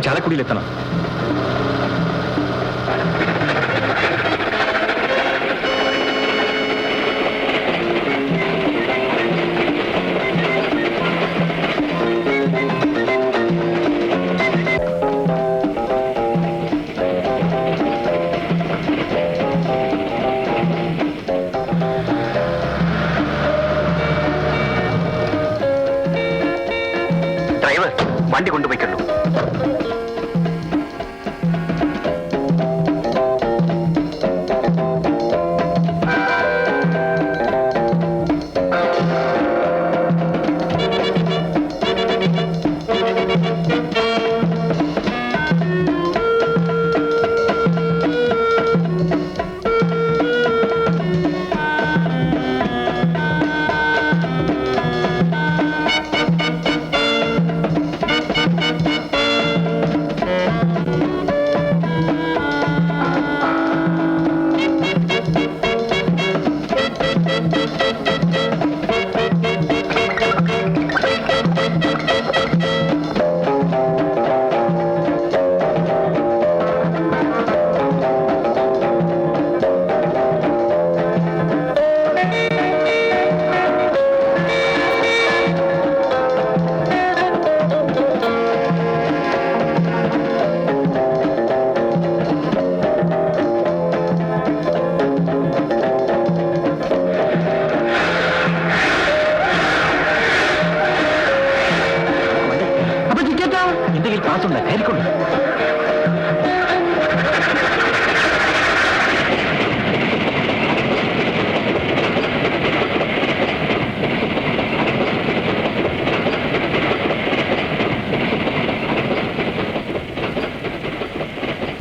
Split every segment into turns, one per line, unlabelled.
ചാലക്കുടിയിലെത്തണം. വണ്ടി കൊണ്ടുപോയിക്കല്ലോ.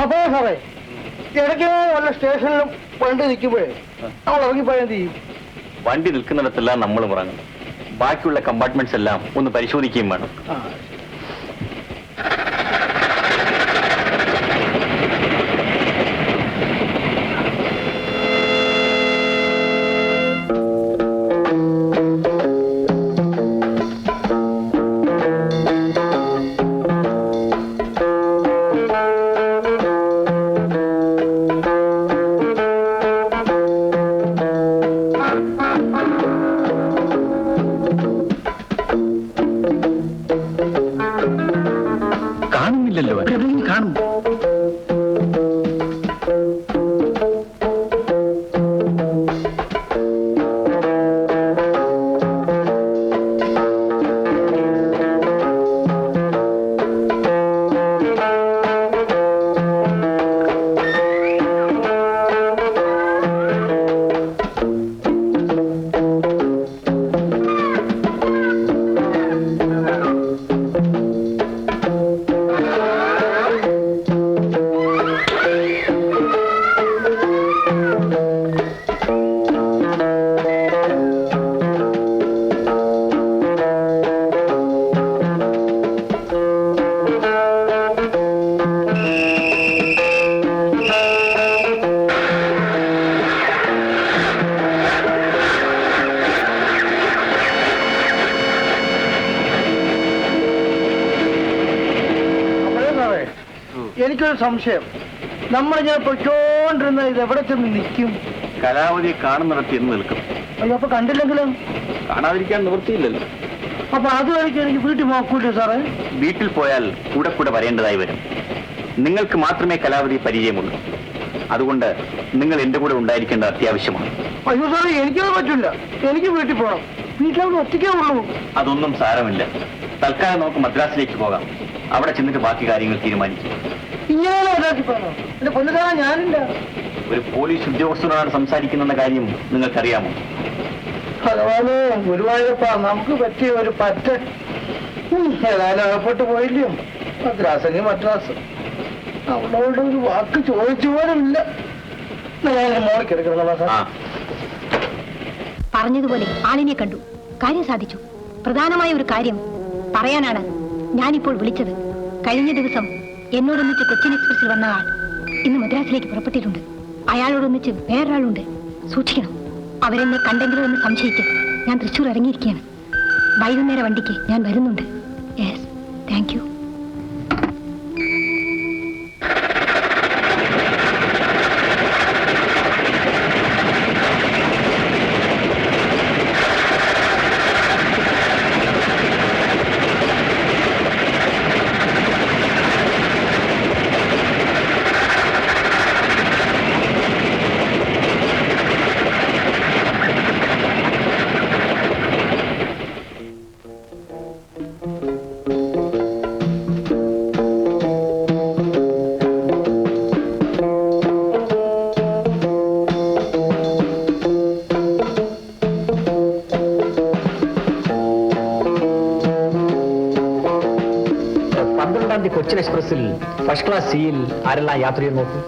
അതെ സാറേ, ഇടയ്ക്ക് വല്ല സ്റ്റേഷനിലും വണ്ടി നിൽക്കുമ്പോഴേ നമ്മൾ ഇറങ്ങിപ്പോയാൽ എന്ത് ചെയ്യും?
വണ്ടി നിൽക്കുന്നിടത്തെല്ലാം നമ്മൾ ഇറങ്ങും. ബാക്കിയുള്ള കമ്പാർട്ട്മെന്റ്സ് എല്ലാം ഒന്ന് പരിശോധിക്കുകയും വേണം. കാണും.
എനിക്കൊരു സംശയം, നമ്മളിങ്ങനെ പൊയ്ക്കോണ്ടിരുന്ന ഇത് എവിടെ ചെന്ന് നിൽക്കും?
കലാവതിയെ കാണുന്നിടത്ത് എന്ന് നിൽക്കും.
അയ്യോ, അപ്പൊ കണ്ടില്ലെങ്കിലും
കാണാതിരിക്കാൻ നിവൃത്തിയില്ലല്ലോ.
അപ്പൊ അതുവരെയ്ക്ക് എനിക്ക് വീട്ടിൽ നോക്കൂല്ലേ സാറേ?
വീട്ടിൽ പോയാൽ കൂടെ കൂടെ വരേണ്ടതായി വരും. നിങ്ങൾക്ക് മാത്രമേ കലാവതി പരിചയമുള്ളൂ. അതുകൊണ്ട് നിങ്ങൾ എന്റെ കൂടെ ഉണ്ടായിരിക്കേണ്ട അത്യാവശ്യമാണ്.
അയ്യോ സാറേ, എനിക്കത് പറ്റില്ല. എനിക്ക് വീട്ടിൽ പോകണം. വീട്ടിലവിടെ ഒറ്റയ്ക്കേ ഉള്ളൂ.
അതൊന്നും സാരമില്ല. തൽക്കാലം നമുക്ക് മദ്രാസിലേക്ക് പോകാം. അവിടെ ചെന്നിട്ട് ബാക്കി കാര്യങ്ങൾ തീരുമാനിക്കും.
ഇങ്ങനെയാണ് മദ്രാസിൽ പോകണം? എന്റെ പൊന്നു സാറേ, ഞാനില്ല.
ഒരു പോലീസ് ഉദ്യോഗസ്ഥനോടാണ് സംസാരിക്കുന്ന കാര്യം നിങ്ങൾക്കറിയാമോ?
ഭഗവാനെ ഗുരുവായൂരപ്പ, നമുക്ക് പറ്റിയ ഒരു പറ്റ. ഏതായാലും അകപ്പെട്ട് പോയില്ലയോ? മദ്രാസെങ്കിൽ മദ്രാസ്. അവളോട് ഒരു വാക്ക് ചോദിച്ചു പോലുമില്ല. മോളിൽ കിടക്കണം.
പറഞ്ഞതുപോലെ ആളിനെ കണ്ടു, കാര്യം സാധിച്ചു. പ്രധാനമായ ഒരു കാര്യം പറയാനാണ് ഞാനിപ്പോൾ വിളിച്ചത്. കഴിഞ്ഞ ദിവസം എന്നോടൊന്നിച്ച് കൊച്ചിൻ എക്സ്പ്രസിൽ വന്ന ആൾ ഇന്ന് മദ്രാസിലേക്ക് പുറപ്പെട്ടിട്ടുണ്ട്. അയാളോടൊന്നിച്ച് വേറൊരാളുണ്ട്. സൂക്ഷിക്കണം. അവരെന്നെ കണ്ടെങ്കിലോ എന്ന് സംശയിച്ച് ഞാൻ തൃശ്ശൂർ ഇറങ്ങിയിരിക്കുകയാണ്. വൈകുന്നേരം വണ്ടിക്ക് ഞാൻ വരുന്നുണ്ട്. Yes, thank you.
കൊച്ചിൻ എക്സ്പ്രസിൽ ഫസ്റ്റ് ക്ലാസ് സിയിൽ ആരെല്ലാം യാത്ര ചെയ്ത് നോക്കൂ.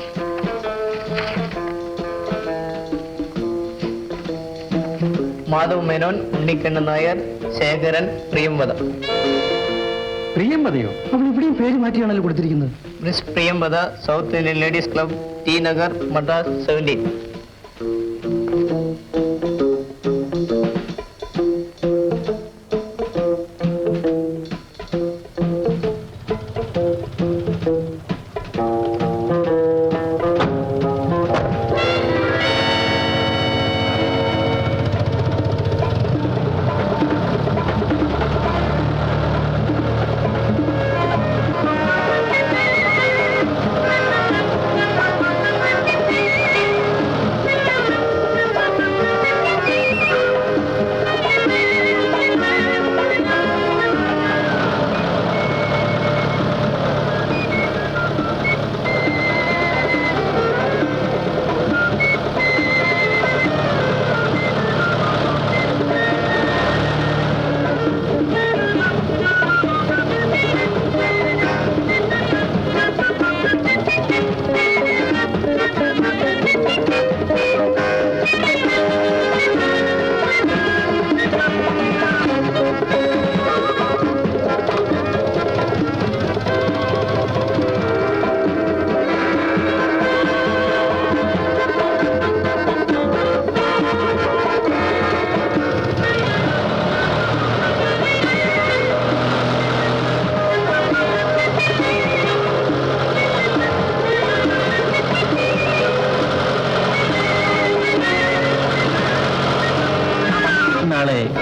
മാധവ് മേനോൻ, ഉണ്ണിക്കണ്ണൻ നായർ, ശേഖരൻ, പ്രിയംവദ.
പ്രിയംവദയോ?
നമ്മൾ ഇവിടെയും പേര് മാറ്റിയാണല്ലോ കൊടുത്തിരിക്കുന്നത്. Miss Priyamvada, south Indian ladies club, T Nagar, Madras 17.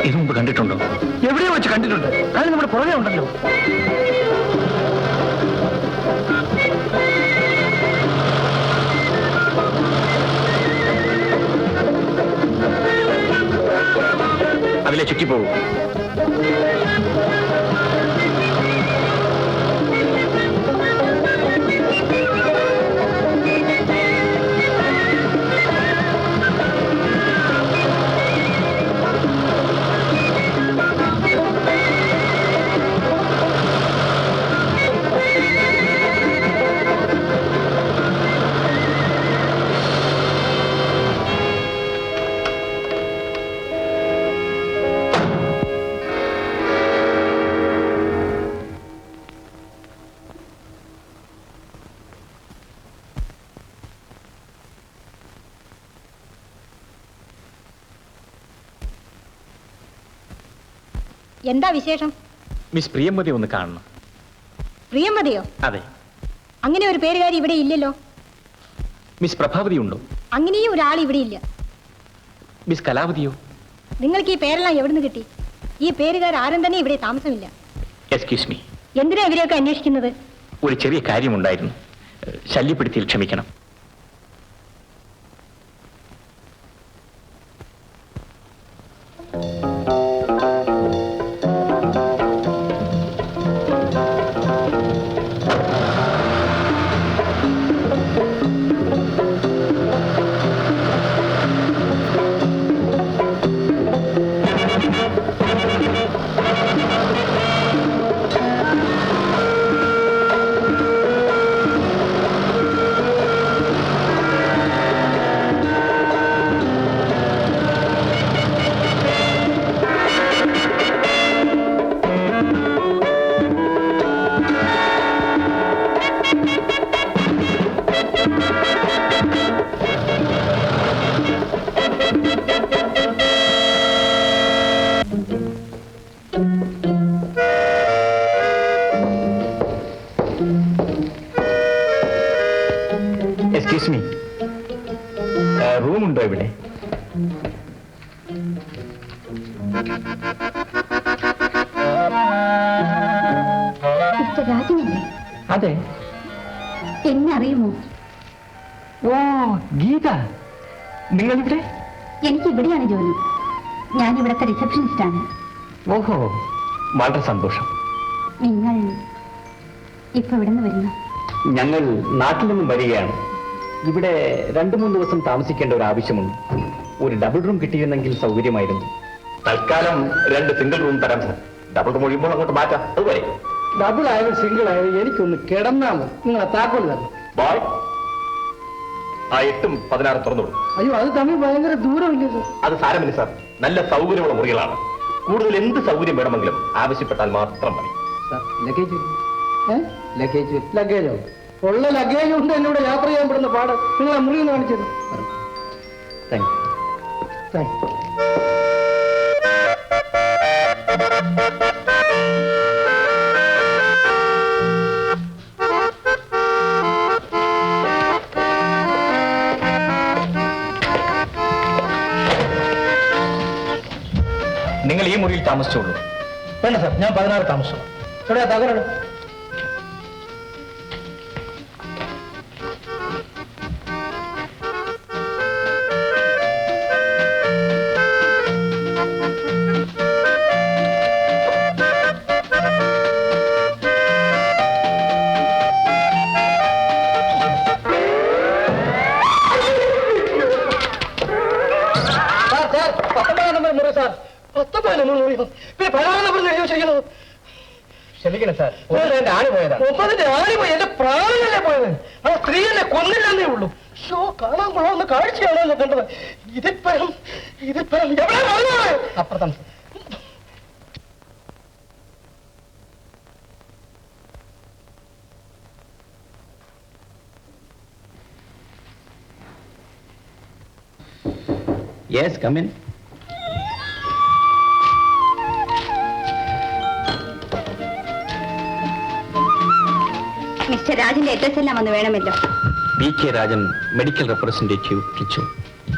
ഇത് മുമ്പ് കണ്ടിട്ടുണ്ടോ?
എവിടെയോ വെച്ച് കണ്ടിട്ടുണ്ട്. അതിന് നമ്മുടെ പുറകെ ഉണ്ടല്ലോ.
അതിലെ ചുറ്റിപ്പോകൂ.
എന്താ വിശേഷം?
മിസ് പ്രിയംവദയെ ഒന്ന് കാണണം.
പ്രിയംവദയോ?
അതെ.
അങ്ങനെ ഒരു പേരുകാരി ഇവിടെ ഇല്ലല്ലോ.
മിസ് പ്രഭാവതി ഉണ്ടോ?
അങ്ങനെയും ഒരാൾ ഇവിടെ ഇല്ല.
മിസ് കലാവതിയോ?
നിങ്ങൾക്ക് ഈ പേരെല്ലാം എവിടുന്ന് കിട്ടി? ഈ പേരുകാർ ആരും തന്നെ ഇവിടെ താമസമില്ല.
Excuse me.
എന്തിനാ ഇവരെയൊക്കെ അന്വേഷിക്കുന്നത്?
ഒരു ചെറിയ കാര്യമുണ്ടായിരുന്നു. ശല്യപ്പെടുത്തിയിൽ ക്ഷമിക്കണം. എക്സ്ക്യൂസ് മീ, റൂമുണ്ടോ ഇവിടെ?
രാജനല്ലേ?
അതെ.
എന്നെ അറിയുമോ?
ഓ ഗീത, നിങ്ങളിവിടെ?
എനിക്ക് ഇവിടെയാണ് ജോലി. ഞാൻ ഇവിടുത്തെ റിസപ്ഷനിസ്റ്റാണ്.
ഓഹോ, വളരെ സന്തോഷം.
നിങ്ങൾ ഇപ്പൊ ഇവിടെ നിന്ന് വരുന്നു?
ഞങ്ങൾ നാട്ടിൽ നിന്നും വരികയാണ്. ഇവിടെ 2-3 ദിവസം താമസിക്കേണ്ട ഒരു ആവശ്യമുണ്ട്. ഒരു ഡബിൾ റൂം കിട്ടിയിരുന്നെങ്കിൽ സൗകര്യമായിരുന്നു. തൽക്കാലം 2 സിംഗിൾ റൂം തരാം സാർ. ഡബിൾ റൂം ഒഴിയുമ്പോൾ അങ്ങോട്ട് മാറ്റാം. അതുപോലെ
ഡബിൾ ആയാലും സിംഗിൾ ആയാലും എനിക്കൊന്ന് കിടന്നാ മതി. നിങ്ങളെ താക്കോല് തരണം.
ബോയ് ആ 8ഉം 16 തുറന്നോളൂ.
അയ്യോ, അത് തമ്മിൽ ഭയങ്കര ദൂരമില്ലേ സാർ?
അത് സാരമില്ല സാർ, നല്ല സൗകര്യമുള്ള മുറികളാണ്. കൂടുതൽ എന്ത് സൗകര്യം വേണമെങ്കിലും ആവശ്യപ്പെട്ടാൽ മാത്രം മതി.
സാർ, ലഗേജ് ലഗേജോ? ഉള്ള ലഗേജ് കൊണ്ട് എന്നോട് യാത്ര ചെയ്യാൻ പെടുന്ന പാട് നിങ്ങൾ ആ മുറി ഒന്ന് കാണിച്ചത്.
Thank you.
Thank you.
നിങ്ങൾ ഈ മുറിയിൽ താമസിച്ചോളൂ.
വേണ്ട സാർ, ഞാൻ 16 താമസം. എവിടെയാ തകരാണ്?
ക്ഷമിക്കണം സാർ, എന്റെ ആണി പോയതാ.
9ന്റെ ആണി പോയി, എന്റെ പ്രാണനല്ലേ പോയത്. ആ സ്ത്രീ എന്നെ കൊന്നില്ലെന്നേ ഉള്ളൂ. ഷോ കാണാൻ കൊള്ളാവുന്ന കാഴ്ചയാണോ ഞാൻ കണ്ടത്. ഇതിപ്പരം എവിടെ വന്നത്?
അപ്പുറത്താണ്.
Yes, come in.
മിസ്റ്റർ രാജന്റെ അഡ്രസ് എല്ലാം ഒന്ന് വേണമല്ലോ.
BK രാജൻ, മെഡിക്കൽ റെപ്രസെന്റേറ്റീവ്, ട്രിച്ചു.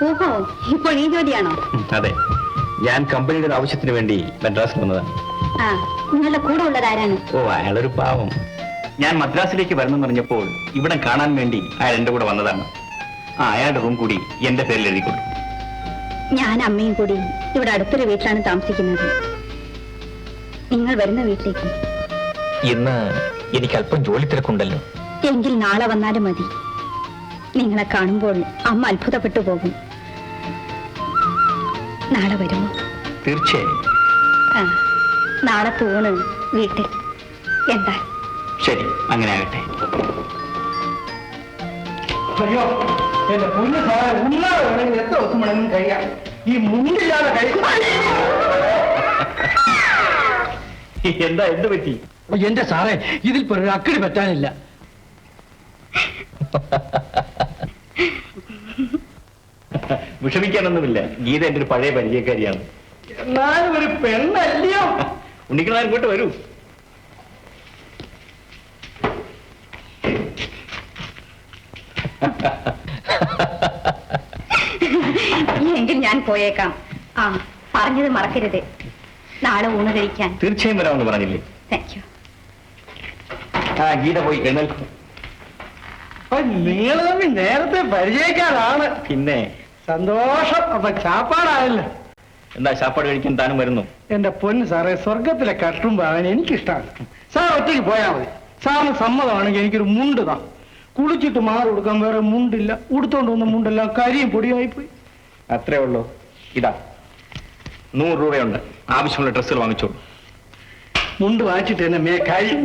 ഓഹോ, ഇപ്പോൾ ഈ ജോലിയാണോ?
അതെ, ഞാൻ കമ്പനിയുടെ ഒരു ആവശ്യത്തിന് വേണ്ടി മദ്രാസിൽ വന്നതാണ്.
ആ, നിങ്ങളുടെ കൂടെ ഉള്ളത് ആരാണ്?
ഓ, അയാളൊരു പാവം. ഞാൻ മദ്രാസിലേക്ക് വരണമെന്ന് പറഞ്ഞപ്പോൾ ഇവിടെ കാണാൻ വേണ്ടി അയാൾ എന്റെ കൂടെ വന്നതാണ്. അയാളുടെ റൂം കൂടി എന്റെ പേരിൽ എഴുതിക്കൊള്ളു.
ഞാൻ അമ്മയും കൂടി ഇവിടെ അടുത്തൊരു വീട്ടിലാണ് താമസിക്കുന്നത്. നിങ്ങൾ വരുന്ന വീട്ടിലേക്ക്.
ഇന്ന് എനിക്ക് അല്പം ജോലി തിരക്കുണ്ടല്ലോ.
എങ്കിൽ നാളെ വന്നാലും മതി. നിങ്ങളെ കാണുമ്പോൾ അമ്മ അത്ഭുതപ്പെട്ടു പോകും. നാളെ വരുമോ?
തീർച്ചയായും.
ആ, നാളെ തൂണ് വീട്ടിൽ. എന്താ?
ശരി, അങ്ങനെ ആകട്ടെ.
അയ്യോ, എന്റെ പൊന്നു സാറേ, ഉണ്ണാതെ വേണമെങ്കിൽ എത്ര ദിവസം വേണമെങ്കിലും കഴിയാം. ഈ മുണ്ടില്ലാതെ കഴിക്കും.
എന്താ, എന്ത് പറ്റി?
എന്റെ സാറേ, ഇതിൽ ഒരു അക്കടി പറ്റാനില്ല.
വിഷമിക്കാനൊന്നുമില്ല. ഗീത എന്റെ ഒരു പഴയ പരിചയക്കാരിയാണ്.
എന്നാലും ഒരു പെണ്ണല്ലയോ?
ഉണ്ണിക്കണ ഇങ്ങോട്ട് വരൂ.
എങ്കിൽ ഞാൻ പോയേക്കാം. ആ, പറഞ്ഞത് മറക്കരുത്. നാളെ ഊണ് കഴിക്കാൻ.
തീർച്ചയായും വരാമെന്ന് പറഞ്ഞില്ലേ?
Thank you.
ഗീത പോയി എഴുന്നേൽക്കും.
നിങ്ങൾ തമ്മിൽ നേരത്തെ പരിചയിക്കാനാണ്.
പിന്നെ
സന്തോഷം. അപ്പൊ ചാപ്പാടായല്ലോ.
എന്താ, ശാപ്പാട് കഴിക്കാൻ താനും വരുന്നു?
എന്റെ പൊന്ന് സാറേ, സ്വർഗത്തിലെ കട്ടും പാകാൻ എനിക്കിഷ്ടമാണ്. സാർ ഒറ്റയ്ക്ക് പോയാൽ മതി. സാറിന് സമ്മതമാണെങ്കിൽ എനിക്കൊരു മുണ്ട് താ. കുളിച്ചിട്ട് മാറി കൊടുക്കാൻ വേറെ മുണ്ടില്ല. ഉടുത്തോണ്ട് വന്ന മുണ്ടെല്ലാം കരിയും പൊടിയായിപ്പോയി.
അത്രേ ഉള്ളൂ. ഇതാ 100 രൂപയുണ്ട്. ആവശ്യമുള്ള ഡ്രസ്സുകൾ വാങ്ങിച്ചോളൂ.
മുണ്ട് വാങ്ങിച്ചിട്ട് തന്നെ കാര്യം.